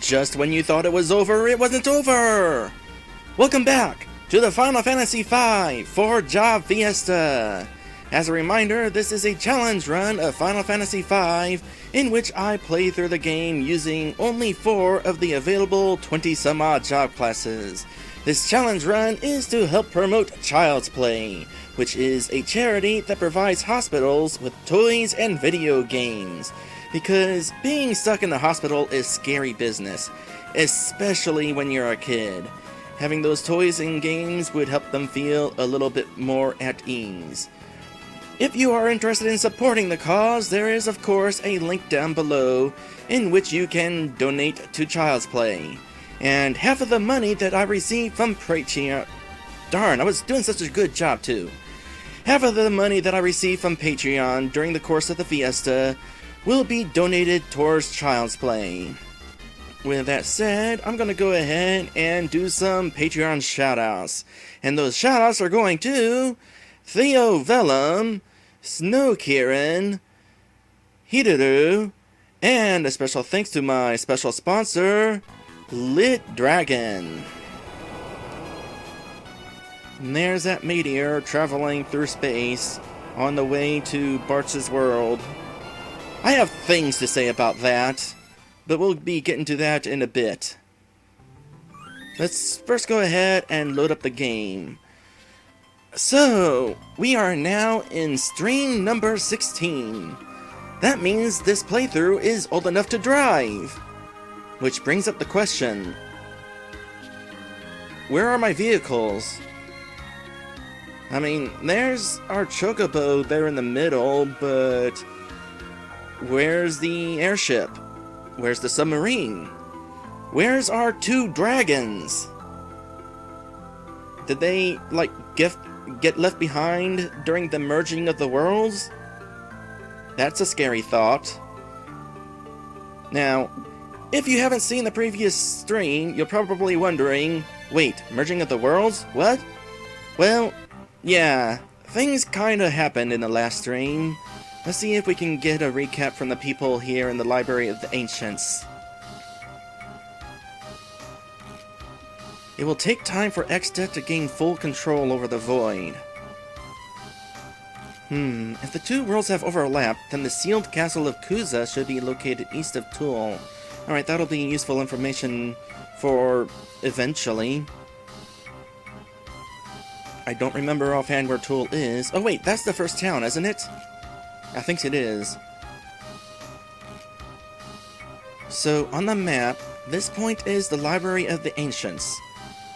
Just when you thought it was over, it wasn't over! Welcome back to the Final Fantasy V for Job Fiesta! As a reminder, this is a challenge run of Final Fantasy V in which I play through the game using only 4 of the available 20-some-odd job classes. This challenge run is to help promote Child's Play, which is a charity that provides hospitals with toys and video games. Because being stuck in the hospital is scary business, especially when you're a kid. Having those toys and games would help them feel a little bit more at ease. If you are interested in supporting the cause, there is of course a link down below in which you can donate to Child's Play. And half of the money that I receive from Patreon... Darn, I was doing such a good job too. Half of the money that I receive from Patreon during the course of the Fiesta will be donated towards Child's Play. With that said, I'm going to go ahead and do some Patreon shoutouts. And those shoutouts are going to Theo Vellum, Snow Kieran, Hideru, and a special thanks to my special sponsor, Lit Dragon. And there's that meteor traveling through space on the way to Bartz's world. I have things to say about that, but we'll be getting to that in a bit. Let's first go ahead and load up the game. So, we are now in stream number 16. That means this playthrough is old enough to drive. Which brings up the question, where are my vehicles? I mean, there's our chocobo there in the middle, but where's the airship? Where's the submarine? Where's our 2 dragons? Did they, like, get left behind during the merging of the worlds? That's a scary thought. Now, if you haven't seen the previous stream, you're probably wondering, wait, merging of the worlds? What? Well, yeah, things kinda happened in the last stream. Let's see if we can get a recap from the people here in the Library of the Ancients. It will take time for Extet to gain full control over the Void. If the 2 worlds have overlapped, then the sealed castle of Kuza should be located east of Toul. Alright, that'll be useful information for eventually. I don't remember offhand where Toul is. Oh wait, that's the first town, isn't it? I think it is. So, on the map, this point is the Library of the Ancients.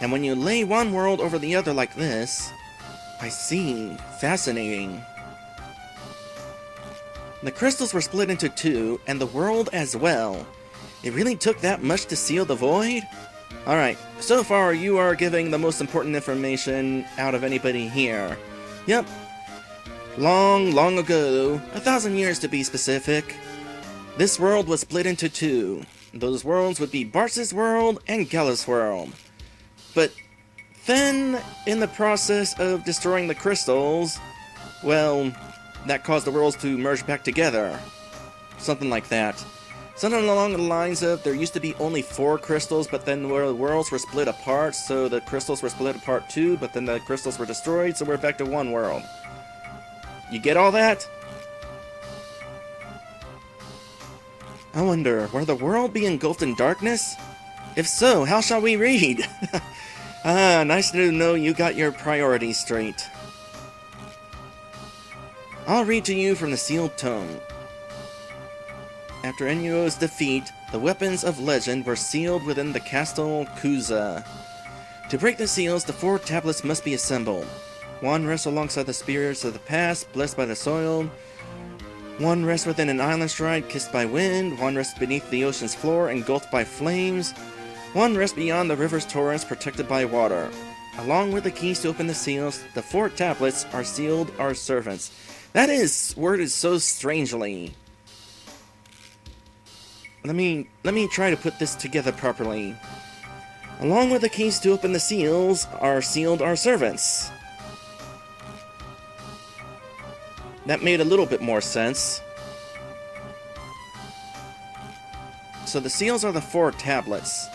And when you lay one world over the other like this... I see. Fascinating. The crystals were split into 2, and the world as well. It really took that much to seal the Void? Alright, so far you are giving the most important information out of anybody here. Yep. Long, long ago, 1,000 years to be specific, this world was split into 2. Those worlds would be Bartz's world and Gallus' world. But then, in the process of destroying the crystals, well, that caused the worlds to merge back together. Something like that. Something along the lines of, there used to be only 4 crystals, but then the worlds were split apart, so the crystals were split apart too, but then the crystals were destroyed, so we're back to 1 world. You get all that? I wonder, will the world be engulfed in darkness? If so, how shall we read? Nice to know you got your priorities straight. I'll read to you from the sealed tome. After Enuo's defeat, the weapons of legend were sealed within the castle Kuza. To break the seals, the 4 tablets must be assembled. 1 rests alongside the spirits of the past, blessed by the soil. 1 rests within an island shrine, kissed by wind. 1 rests beneath the ocean's floor, engulfed by flames. 1 rests beyond the river's torrents, protected by water. Along with the keys to open the seals, the 4 tablets are sealed our servants. That is worded so strangely. Let me try to put this together properly. Along with the keys to open the seals are sealed our servants. That made a little bit more sense. So the seals are the 4 tablets.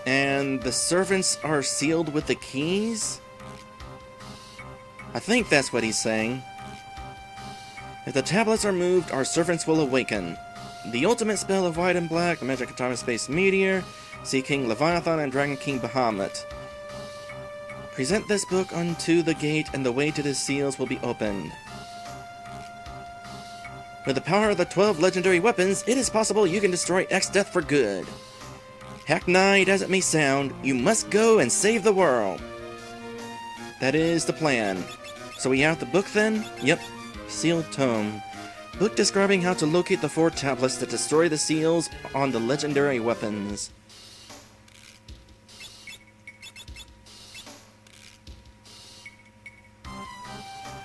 And the servants are sealed with the keys? I think that's what he's saying. If the tablets are moved, our servants will awaken. The ultimate spell of White and Black, Magic of Time and Space Meteor, Sea King Leviathan, and Dragon King Bahamut. Present this book unto the gate, and the way to the seals will be opened. With the power of the 12 legendary weapons, it is possible you can destroy Exdeath for good. Hackneyed as it may sound, you must go and save the world. That is the plan. So we have the book then? Yep. Sealed Tome. Book describing how to locate the 4 tablets that destroy the seals on the legendary weapons.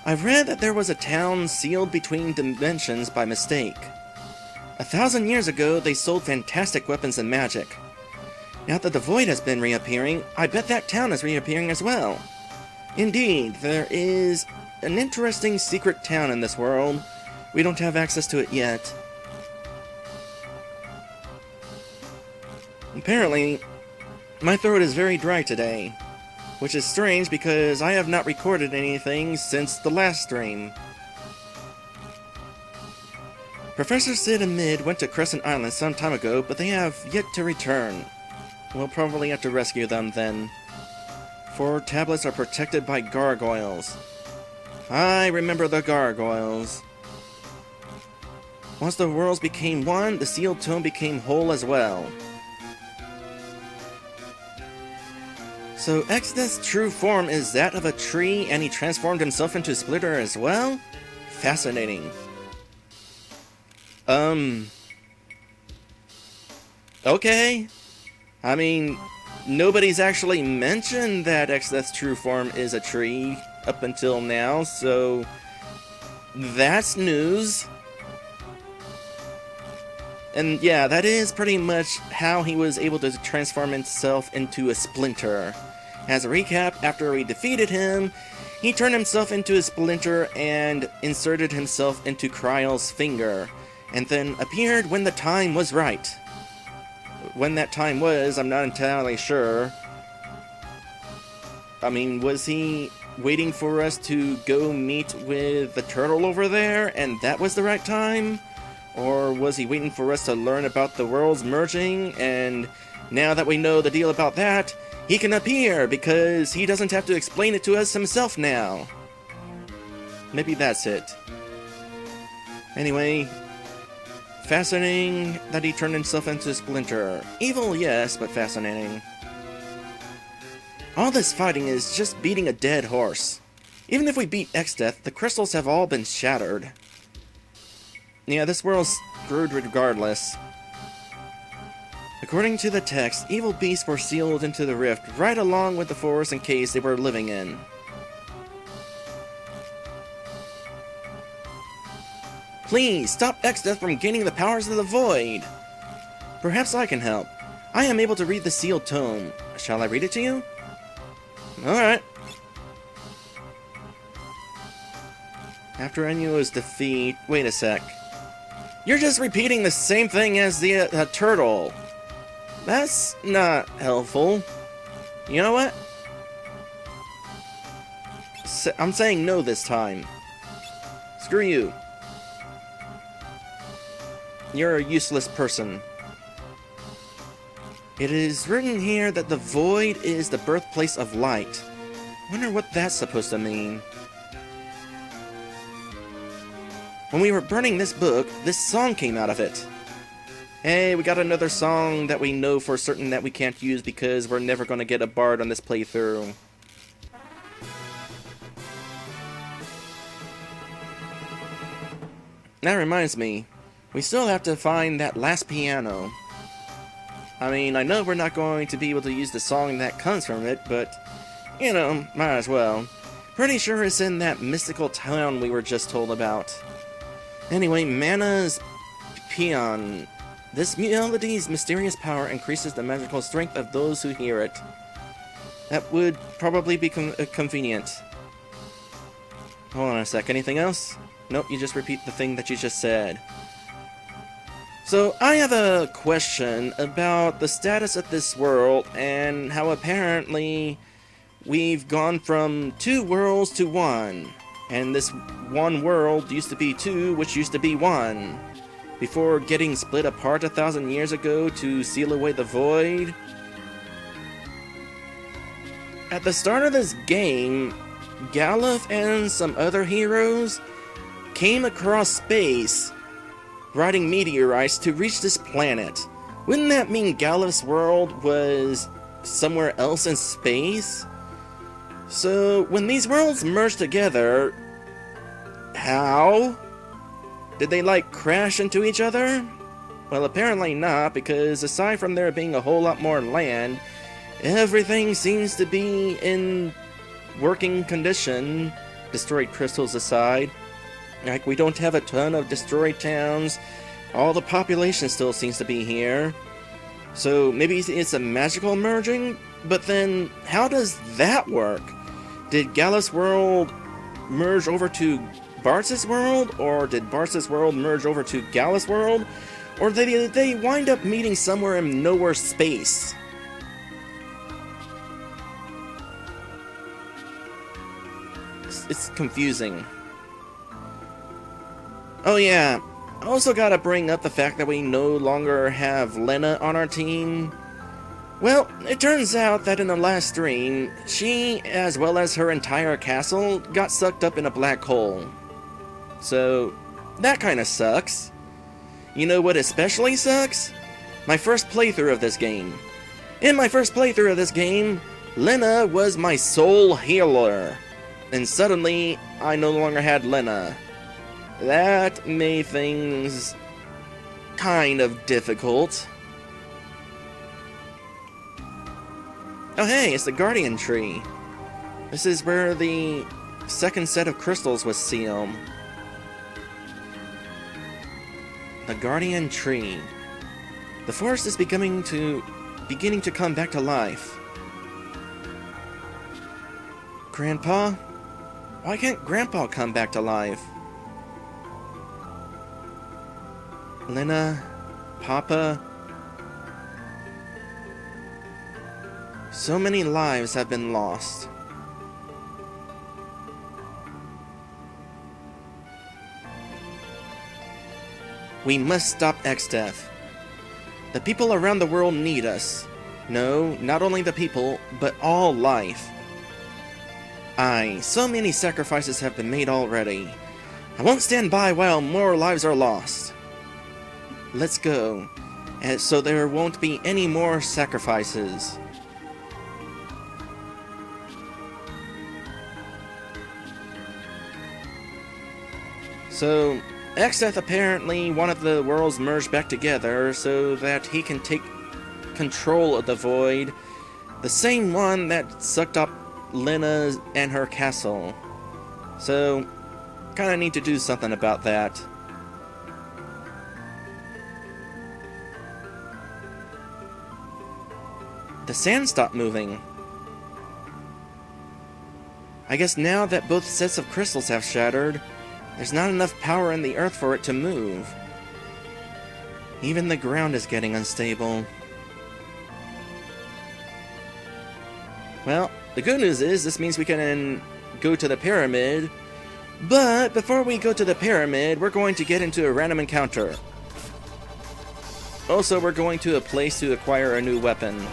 I've read that there was a town sealed between dimensions by mistake. 1,000 years ago, they sold fantastic weapons and magic. Now that the void has been reappearing, I bet that town is reappearing as well. Indeed, there is an interesting secret town in this world. We don't have access to it yet. Apparently, my throat is very dry today, which is strange because I have not recorded anything since the last stream. Professor Sid and Mid went to Crescent Island some time ago, but they have yet to return. We'll probably have to rescue them then. 4 tablets are protected by gargoyles. I remember the gargoyles. Once the worlds became one, the sealed tome became whole as well. So Exdeath's true form is that of a tree, and he transformed himself into a splitter as well? Fascinating. Okay. I mean, nobody's actually mentioned that Exdeath's true form is a tree up until now, so that's news. And yeah, that is pretty much how he was able to transform himself into a splinter. As a recap, after we defeated him, he turned himself into a splinter and inserted himself into Kryle's finger, and then appeared when the time was right. When that time was, I'm not entirely sure. I mean, was he waiting for us to go meet with the turtle over there, and that was the right time? Or was he waiting for us to learn about the worlds merging, and now that we know the deal about that, he can appear because he doesn't have to explain it to us himself now? Maybe that's it. Anyway, fascinating that he turned himself into a splinter. Evil, yes, but fascinating. All this fighting is just beating a dead horse. Even if we beat Exdeath, the crystals have all been shattered. Yeah, this world's screwed regardless. According to the text, evil beasts were sealed into the rift right along with the forest and caves they were living in. Please, stop Exdeath from gaining the powers of the void! Perhaps I can help. I am able to read the sealed tome. Shall I read it to you? Alright. After Enuo's defeat... Wait a sec. You're just repeating the same thing as the turtle. That's not helpful. You know what? I'm saying no this time. Screw you. You're a useless person. It is written here that the void is the birthplace of light. Wonder what that's supposed to mean. When we were burning this book, this song came out of it. Hey, we got another song that we know for certain that we can't use because we're never going to get a bard on this playthrough. That reminds me, we still have to find that last piano. I mean, I know we're not going to be able to use the song that comes from it, but, you know, might as well. Pretty sure it's in that mystical town we were just told about. Anyway, Mana's Peon. This melody's mysterious power increases the magical strength of those who hear it. That would probably be convenient. Hold on a sec, anything else? Nope, you just repeat the thing that you just said. So I have a question about the status of this world and how apparently we've gone from 2 worlds to 1. And this one world used to be 2, which used to be 1. Before getting split apart 1,000 years ago to seal away the void. At the start of this game, Galuf and some other heroes came across space, riding meteorites to reach this planet. Wouldn't that mean Galuf's world was somewhere else in space? So, when these worlds merged together, how? Did they, like, crash into each other? Well, apparently not, because aside from there being a whole lot more land, everything seems to be in working condition, destroyed crystals aside. Like, we don't have a ton of destroyed towns, all the population still seems to be here. So maybe it's a magical merging? But then, how does that work? Did Galuf's world merge over to Bartz's world? Or did Bartz's world merge over to Galuf's world? Or did they wind up meeting somewhere in nowhere space? It's confusing. Oh yeah, I also gotta bring up the fact that we no longer have Lena on our team. Well, it turns out that in the last stream, she, as well as her entire castle, got sucked up in a black hole. So, that kinda sucks. You know what especially sucks? My first playthrough of this game. In my first playthrough of this game, Lena was my sole healer. And suddenly, I no longer had Lena. That made things kind of difficult. Oh hey, it's the Guardian Tree. This is where the second set of crystals was sealed. The Guardian Tree. The forest is beginning to come back to life. Grandpa? Why can't Grandpa come back to life? Lena, Papa. So many lives have been lost. We must stop X-Death. The people around the world need us. No, not only the people, but all life. Aye, so many sacrifices have been made already. I won't stand by while more lives are lost. Let's go, and so there won't be any more sacrifices. So, X-Death apparently wanted the worlds merged back together so that he can take control of the void, the same one that sucked up Lena and her castle. So, kinda need to do something about that. The sand stopped moving. I guess now that both sets of crystals have shattered, there's not enough power in the earth for it to move. Even the ground is getting unstable. Well, the good news is this means we can go to the pyramid, but before we go to the pyramid, we're going to get into a random encounter. Also, we're going to a place to acquire a new weapon.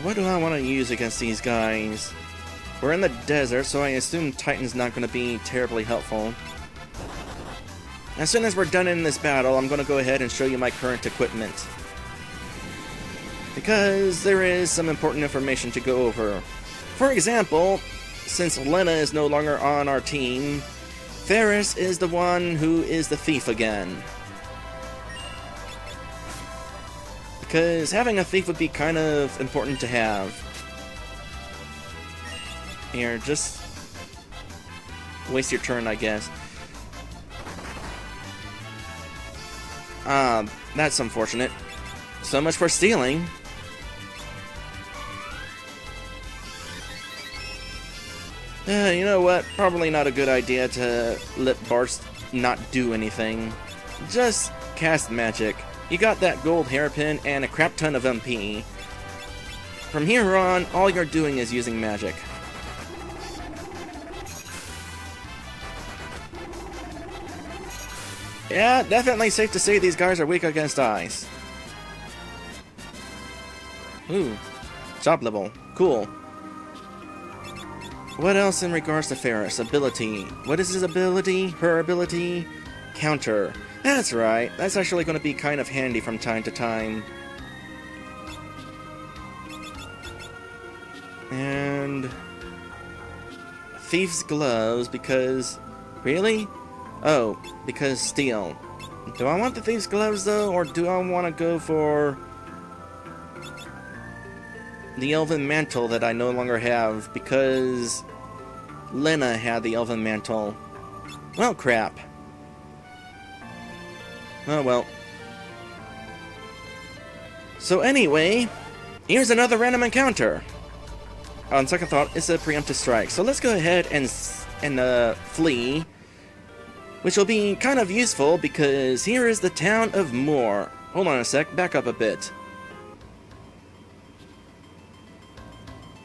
What do I want to use against these guys? We're in the desert, so I assume Titan's not going to be terribly helpful. As soon as we're done in this battle, I'm going to go ahead and show you my current equipment. Because there is some important information to go over. For example, since Lena is no longer on our team, Ferris is the one who is the thief again. Because having a thief would be kind of important to have. Here, just waste your turn, I guess. That's unfortunate. So much for stealing. You know what? Probably not a good idea to let Bart not do anything. Just cast magic. You got that gold hairpin and a crap ton of MP. From here on, all you're doing is using magic. Yeah, definitely safe to say these guys are weak against ice. Ooh, job level. Cool. What else in regards to Ferris? Ability. What is his ability? Her ability? Counter. That's right. That's actually going to be kind of handy from time to time. And Thief's Gloves, because... Really? Oh, because steel. Do I want the Thief's Gloves, though, or do I want to go for the Elven Mantle that I no longer have, because Lena had the Elven Mantle? Well, crap. Oh, well. So anyway, here's another random encounter. On second thought, it's a preemptive strike. So let's go ahead and flee, which will be kind of useful because here is the town of Moore. Hold on a sec, back up a bit.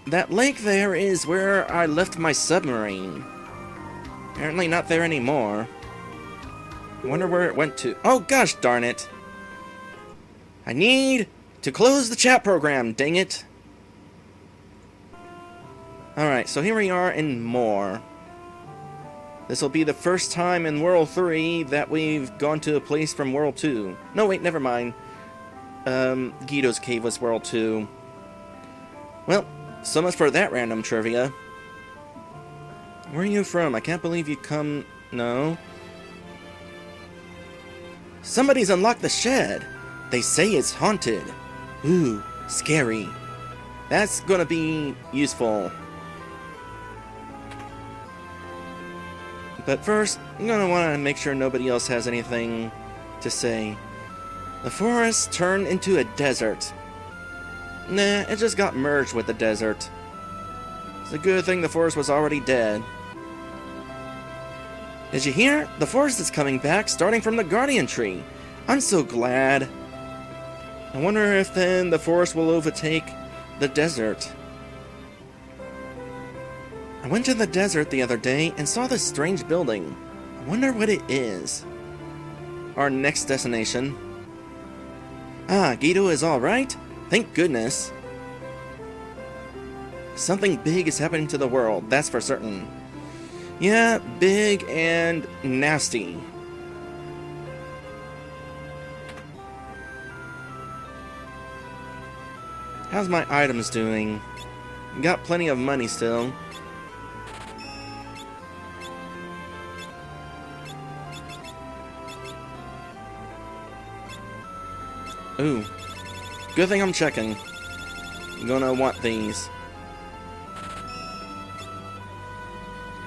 That lake there is where I left my submarine. Apparently not there anymore. I wonder where it went to. Oh gosh darn it. I need to close the chat program, dang it. Alright, so here we are in Moore. This will be the first time in World 3 that we've gone to a place from World 2. No, wait, never mind. Guido's Cave was World 2. Well, so much for that random trivia. Where are you from? I can't believe you come... No. Somebody's unlocked the shed. They say it's haunted. Ooh, scary. That's gonna be useful. But first, I'm gonna want to make sure nobody else has anything to say. The forest turned into a desert. Nah, it just got merged with the desert. It's a good thing the forest was already dead. Did you hear? The forest is coming back, starting from the Guardian Tree. I'm so glad. I wonder if then the forest will overtake the desert. I went to the desert the other day and saw this strange building. I wonder what it is. Our next destination. Ah, Guido is alright? Thank goodness. Something big is happening to the world, that's for certain. Yeah, big and nasty. How's my items doing? Got plenty of money still. Ooh. Good thing I'm checking. I'm gonna want these.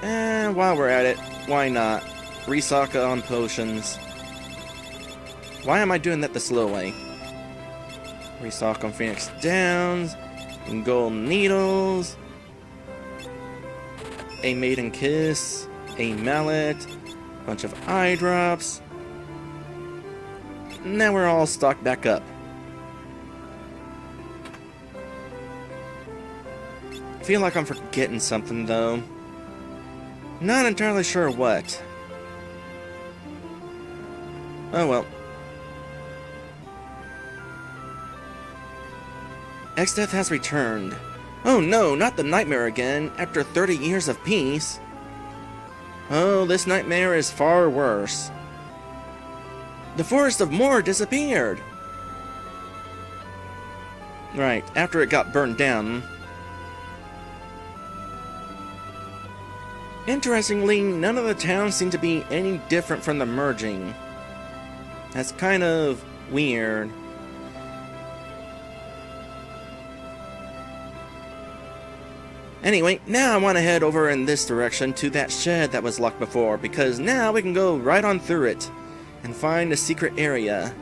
And while we're at it, why not? Restock on potions. Why am I doing that the slow way? Restock on Phoenix Downs, and Gold Needles, a Maiden Kiss, a Mallet, a bunch of eye drops. Now we're all stocked back up. I feel like I'm forgetting something though. Not entirely sure what. Oh well. X-Death has returned. Oh no, not the nightmare again, after 30 years of peace. Oh, this nightmare is far worse. The Forest of Moore disappeared! Right, after it got burned down. Interestingly, none of the towns seem to be any different from the merging. That's kind of weird. Anyway, now I want to head over in this direction to that shed that was locked before, because now we can go right on through it and find a secret area.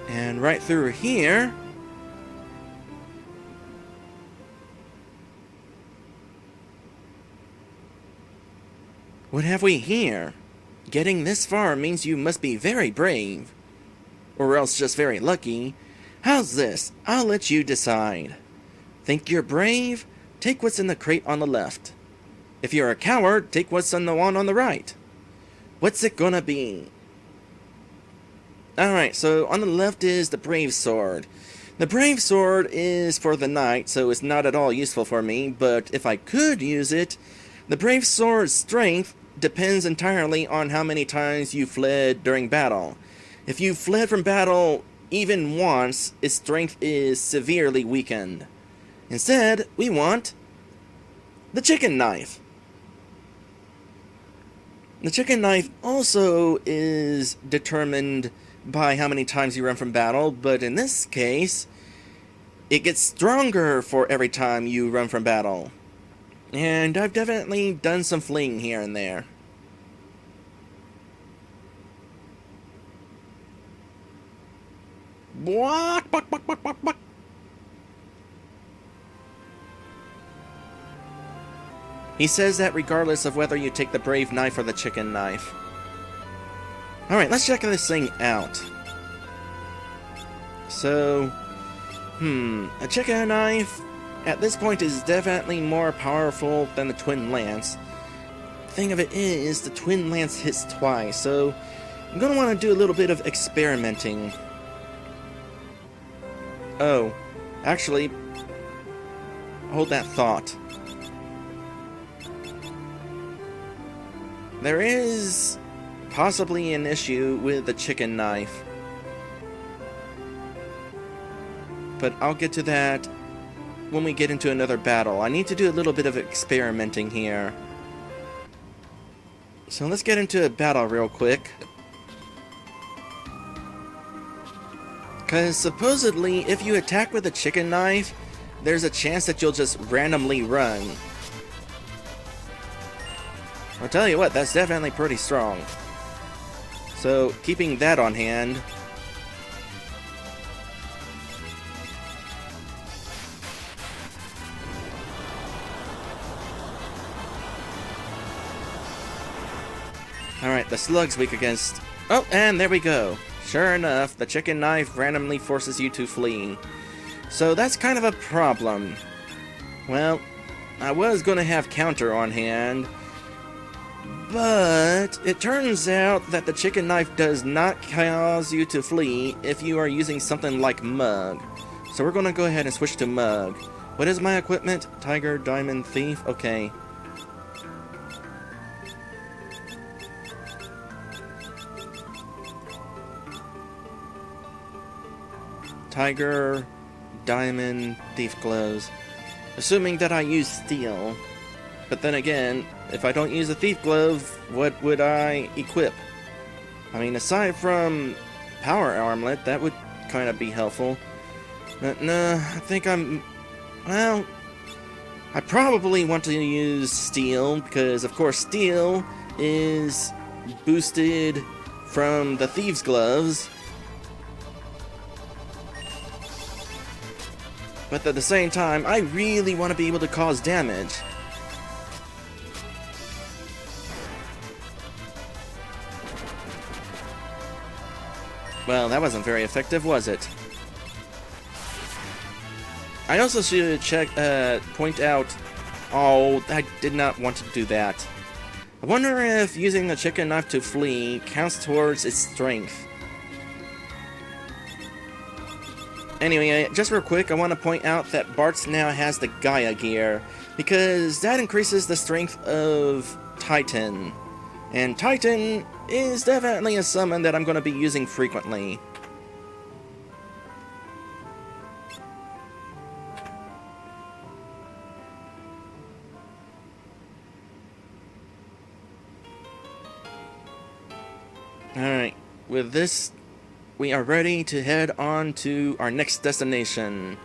And right through here, What have we here? Getting this far means you must be very brave. Or else just very lucky. How's this? I'll let you decide. Think you're brave? Take what's in the crate on the left. If you're a coward, take what's on the one on the right. What's it gonna be? Alright, so on the left is the Brave Sword. The Brave Sword is for the knight, so it's not at all useful for me, but if I could use it, the Brave Sword's strength depends entirely on how many times you fled during battle. If you fled from battle even once, its strength is severely weakened. Instead, we want the chicken knife. The chicken knife also is determined by how many times you run from battle, but in this case, it gets stronger for every time you run from battle. And I've definitely done some fleeing here and there. He says that regardless of whether you take the brave knife or the chicken knife. Alright, let's check this thing out. So, a chicken knife at this point is definitely more powerful than the twin lance. Thing of it is, the twin lance hits twice, so I'm gonna want to do a little bit of experimenting. Oh, actually, hold that thought. There is possibly an issue with the chicken knife, but I'll get to that when we get into another battle. I need to do a little bit of experimenting here. So let's get into a battle real quick. Because supposedly, if you attack with a chicken knife, there's a chance that you'll just randomly run. I'll tell you what, that's definitely pretty strong. So, keeping that on hand. Alright, the slug's weak against... Oh, and there we go. Sure enough, the chicken knife randomly forces you to flee. So that's kind of a problem. Well, I was going to have counter on hand, but it turns out that the chicken knife does not cause you to flee if you are using something like Mug. So we're going to go ahead and switch to Mug. What is my equipment? Tiger, Diamond, Thief? Okay. Tiger, Diamond, Thief Gloves. Assuming that I use Steel. But then again, if I don't use a Thief Glove, what would I equip? I mean, aside from Power Armlet, that would kind of be helpful. But no, I think well, I probably want to use Steel, because of course Steel is boosted from the Thieves' Gloves. But at the same time, I really want to be able to cause damage. Well, that wasn't very effective, was it? I also should point out... Oh, I did not want to do that. I wonder if using the chicken knife to flee counts towards its strength. Anyway, just real quick, I want to point out that Bartz now has the Gaia gear, because that increases the strength of Titan. And Titan is definitely a summon that I'm going to be using frequently. Alright, with this, we are ready to head on to our next destination.